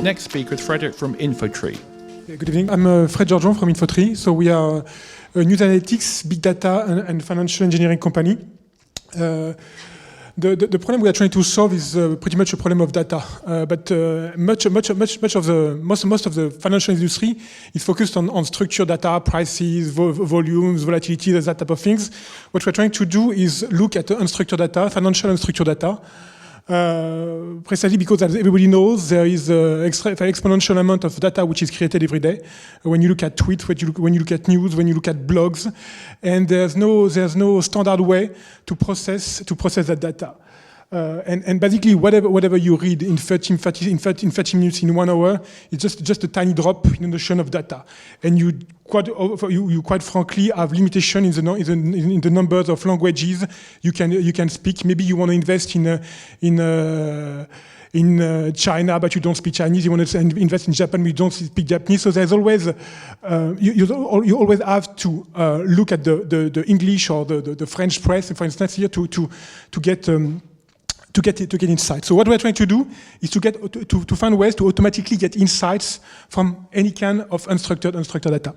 Our next speaker is Frederick from Infotree. Good evening. I'm Fred Georgian from Infotree. So we are a news analytics, big data, and financial engineering company. The problem we are trying to solve is pretty much a problem of data, but most of the financial industry is focused on structured data, prices, volumes, volatility, that type of things. What we're trying to do is look at unstructured data, financial unstructured data, precisely because, as everybody knows, there is an exponential amount of data which is created every day. When you look at tweets, when you look at news, when you look at blogs, and there's no standard way to process that data. And basically, whatever you read in 30 minutes, in 1 hour, it's just a tiny drop in the ocean of data. And you quite frankly have limitation in the numbers of languages you can speak. Maybe you want to invest in China, but you don't speak Chinese. You want to invest in Japan, but you don't speak Japanese. So there's always you always have to look at the English or the French press, for instance, here to get insights. So what we're trying to do is to find ways to automatically get insights from any kind of unstructured data.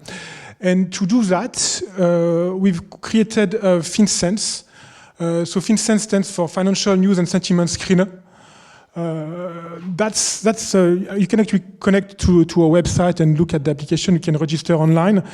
And to do that, we've created FinSense. So FinSense stands for Financial News and Sentiment Screener. You can actually connect to our website and look at the application. You can register online.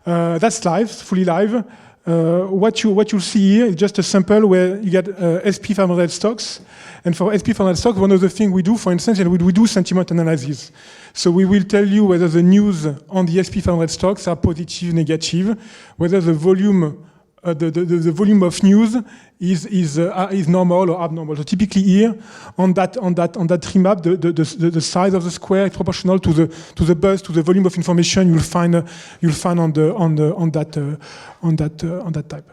That's live, fully live. What you'll see here is just a sample where you get SP 500 stocks. And for SP 500 stocks, one of the things we do, for instance, we do sentiment analysis. So we will tell you whether the news on the SP 500 stocks are positive, negative, whether the volume the volume of news is normal or abnormal. So typically here on that tree map, the size of the square is proportional to the buzz, to the volume of information you'll find on that type.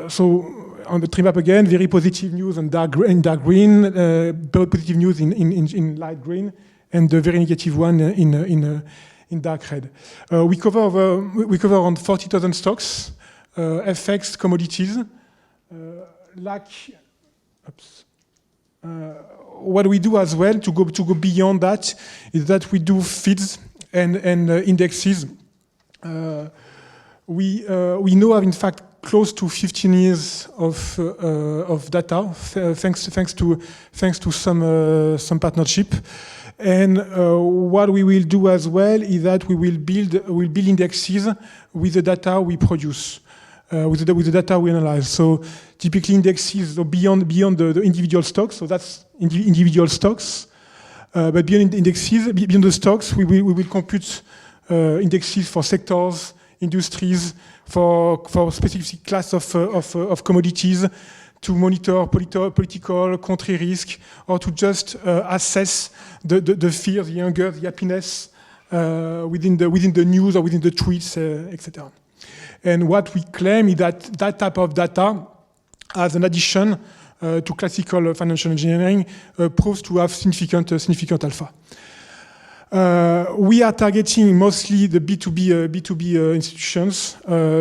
So on the tree map again, very positive news in dark green, very positive news in light green, and the very negative one in dark red. We cover around 40,000 stocks. FX, commodities, what we do as well to go beyond that is that we do feeds and indexes. We now have in fact close to 15 years of data thanks to some partnership. And what we will do as well is that we will build indexes with the data we produce. With the data we analyze. So typically indexes beyond the individual stocks, so that's individual stocks. But beyond indexes, beyond the stocks, we will compute indexes for sectors, industries, for specific class of commodities, to monitor political, country risk, or to just assess the fear, the anger, the happiness within the news or within the tweets, etc. And what we claim is that type of data, as an addition to classical financial engineering, proves to have significant alpha. We are targeting mostly the B2B institutions,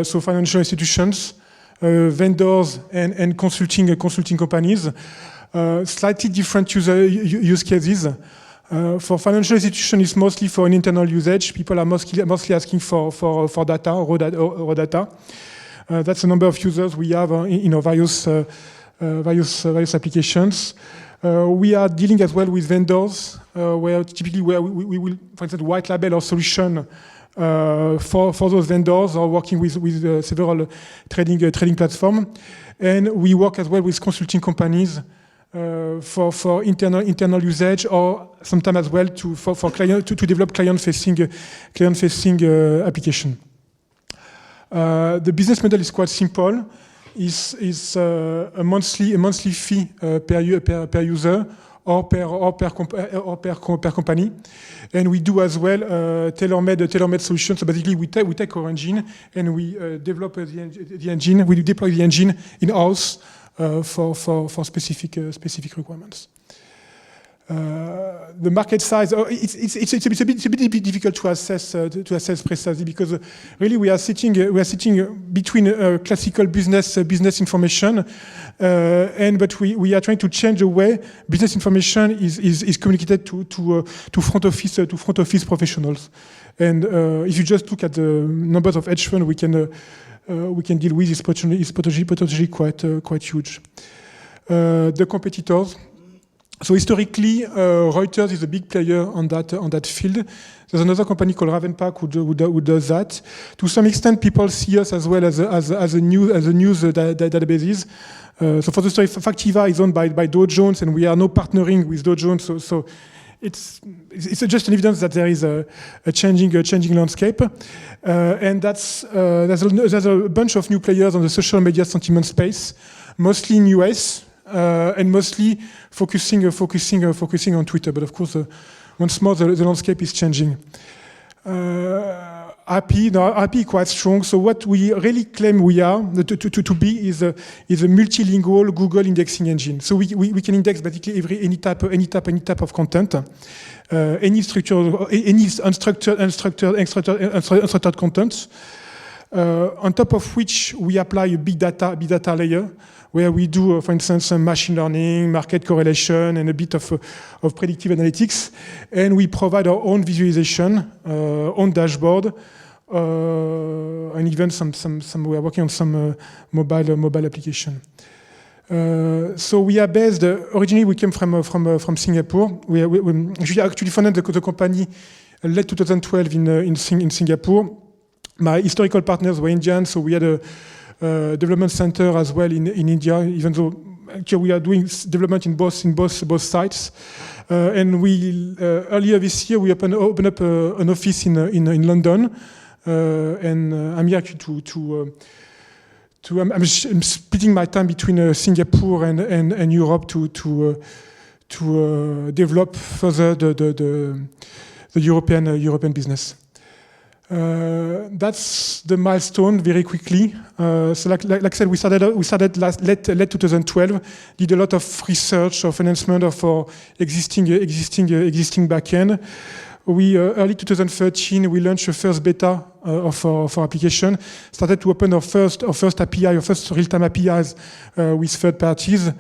so financial institutions, vendors, and consulting companies. Slightly different use cases. For financial institutions, it's mostly for an internal usage. People are mostly asking for data, raw data. That's the number of users we have in our various applications. We are dealing as well with vendors, where we will, for instance, white label our solution for those vendors, or working with several trading platforms. And we work as well with consulting companies for internal usage, or sometimes as well for client to develop client-facing application. The business model is quite simple. Is a monthly fee per user or per company, and we do as well tailor-made solutions. So basically, we take our engine and we develop the engine. We deploy the engine in-house for specific requirements. The market size, it's a bit difficult to assess precisely because really we are sitting between classical business information, but we are trying to change the way business information is communicated to front office professionals. And if you just look at the numbers of hedge funds we can deal with, is potentially quite huge. The competitors. So historically, Reuters is a big player on that field. There's another company called Ravenpack who does that. To some extent, people see us as well as a news databases. So for the story, Factiva is owned by Dow Jones, and we are now partnering with Dow Jones. So it's just an evidence that there is a changing landscape, and there's a bunch of new players on the social media sentiment space, mostly in US. And mostly focusing on Twitter, but of course, once more the landscape is changing. RP quite strong. So what we really claim we are to be is a multilingual Google indexing engine. So we can index basically any type of content, any structured, any unstructured content. On top of which we apply a big data layer, where we do, for instance, some machine learning, market correlation, and a bit of predictive analytics. And we provide our own visualization, own dashboard, and even some we are working on some mobile application. So we are based. Originally, we came from Singapore. We actually founded the company late 2012 in Singapore. My historical partners were Indian, so we had a development center as well in India, even though actually we are doing development in both sites. And we earlier this year we opened up an office in London, and I'm here actually I'm splitting my time between Singapore and Europe to develop further the European business. That's the milestone very quickly. So like I said, we started late 2012. Did a lot of research of enhancement of our existing backend. We early 2013 we launched the first beta of our application. Started to open our first API, our first real-time APIs with third parties.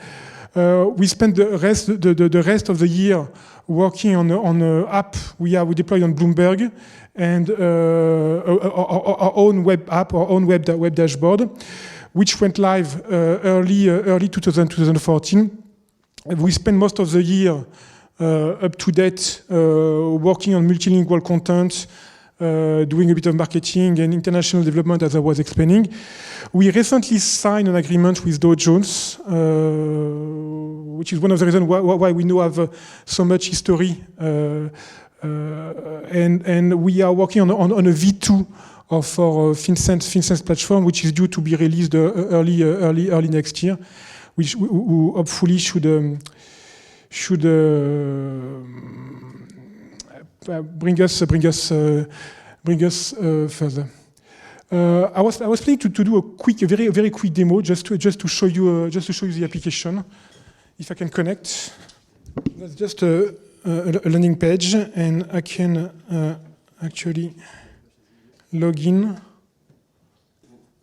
We spent the rest of the year working on an app we deployed on Bloomberg, and our own web app, our own web dashboard, which went live early 2014. We spent most of the year up to date working on multilingual content, doing a bit of marketing and international development, as I was explaining. We recently signed an agreement with Dow Jones, which is one of the reasons why we now have so much history. And we are working on a V2 of our FinSense platform, which is due to be released early next year, which hopefully should bring us further. I was planning to do a very quick demo just to show you the application. If I can connect, that's just a landing page, and I can actually log in.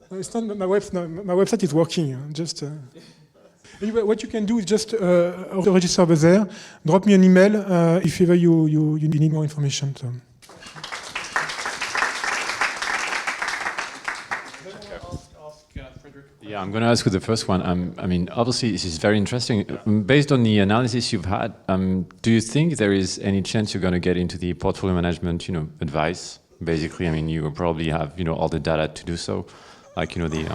No, it's not my website. No, my website is working. Anyway, what you can do is just register over there. Drop me an email if ever you need more information. So. Yeah, I'm going to ask you the first one. I mean, obviously, this is very interesting. Based on the analysis you've had, do you think there is any chance you're going to get into the portfolio management, advice? Basically, I mean, you probably have, all the data to do so, like, the.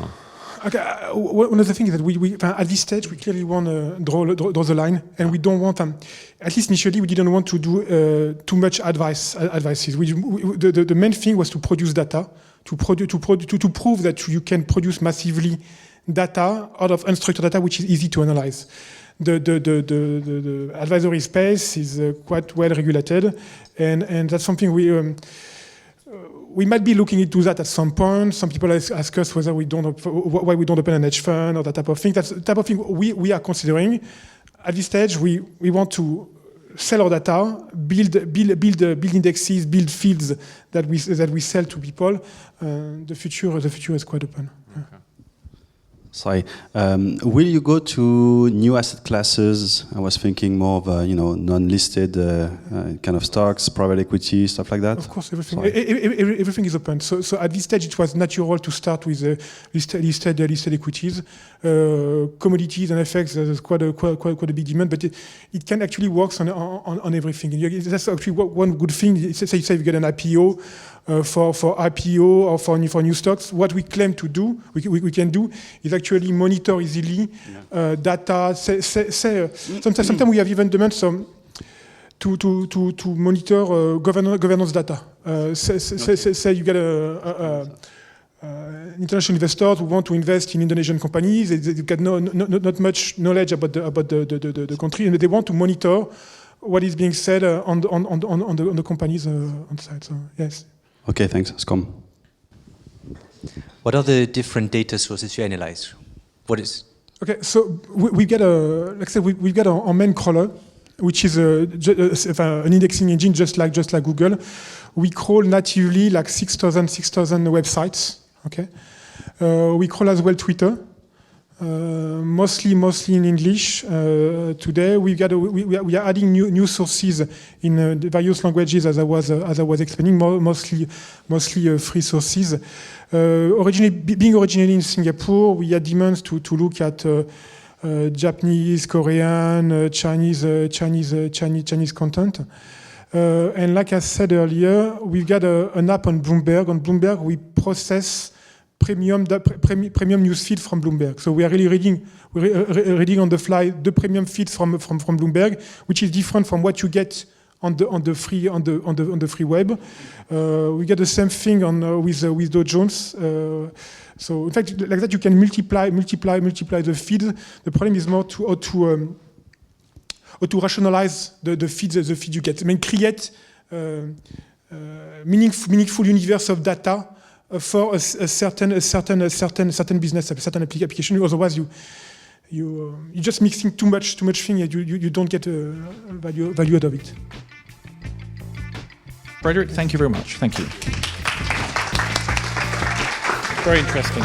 Okay, one of the things is that we at this stage we clearly want to draw the line, and we don't want at least initially we didn't want to do too much advices. The main thing was to produce data, to prove that you can produce massively data out of unstructured data, which is easy to analyze. The advisory space is quite well regulated, and that's something we might be looking into that at some point. Some people ask us why we don't open an hedge fund or that type of thing. That's the type of thing we are considering. At this stage, we want to sell our data, build indexes, build fields that we sell to people. The future is quite open. Sorry, will you go to new asset classes? I was thinking more of non-listed kind of stocks, private equity, stuff like that. Of course, everything is open. So at this stage, it was natural to start with listed equities, commodities and FX. There's quite a big demand, but it can actually work on everything. That's actually one good thing. Say you get an IPO. For IPO or for new stocks, what we claim to do, we can do, is actually monitor easily data. Sometimes we have even demand to monitor governance data. Say you get international investors who want to invest in Indonesian companies. They get not much knowledge about the country, and they want to monitor what is being said on the companies on site. So yes. Okay, thanks. Scom. What are the different data sources you analyze? What is? Okay, so we get we get our main crawler, which is an indexing engine just like Google. We crawl natively like 6,000 websites. Okay, we crawl as well Twitter. Mostly in English. Today we are adding new sources in the various languages, as I was explaining. Mostly free sources. Being originally in Singapore, we had demands to look at Japanese, Korean, Chinese content. And like I said earlier, we've got an app on Bloomberg. On Bloomberg, we process premium news feed from Bloomberg. So we are really reading on the fly the premium feeds from Bloomberg, which is different from what you get on the free web. We get the same thing with Dow Jones. So in fact, like that, you can multiply the feed. The problem is more to rationalize the feed you get. I mean, create meaningful universe of data for a certain business, a certain application. Otherwise, you're just mixing too much thing, and you don't get value out of it. Frederick, thank you very much. Thank you. Very interesting.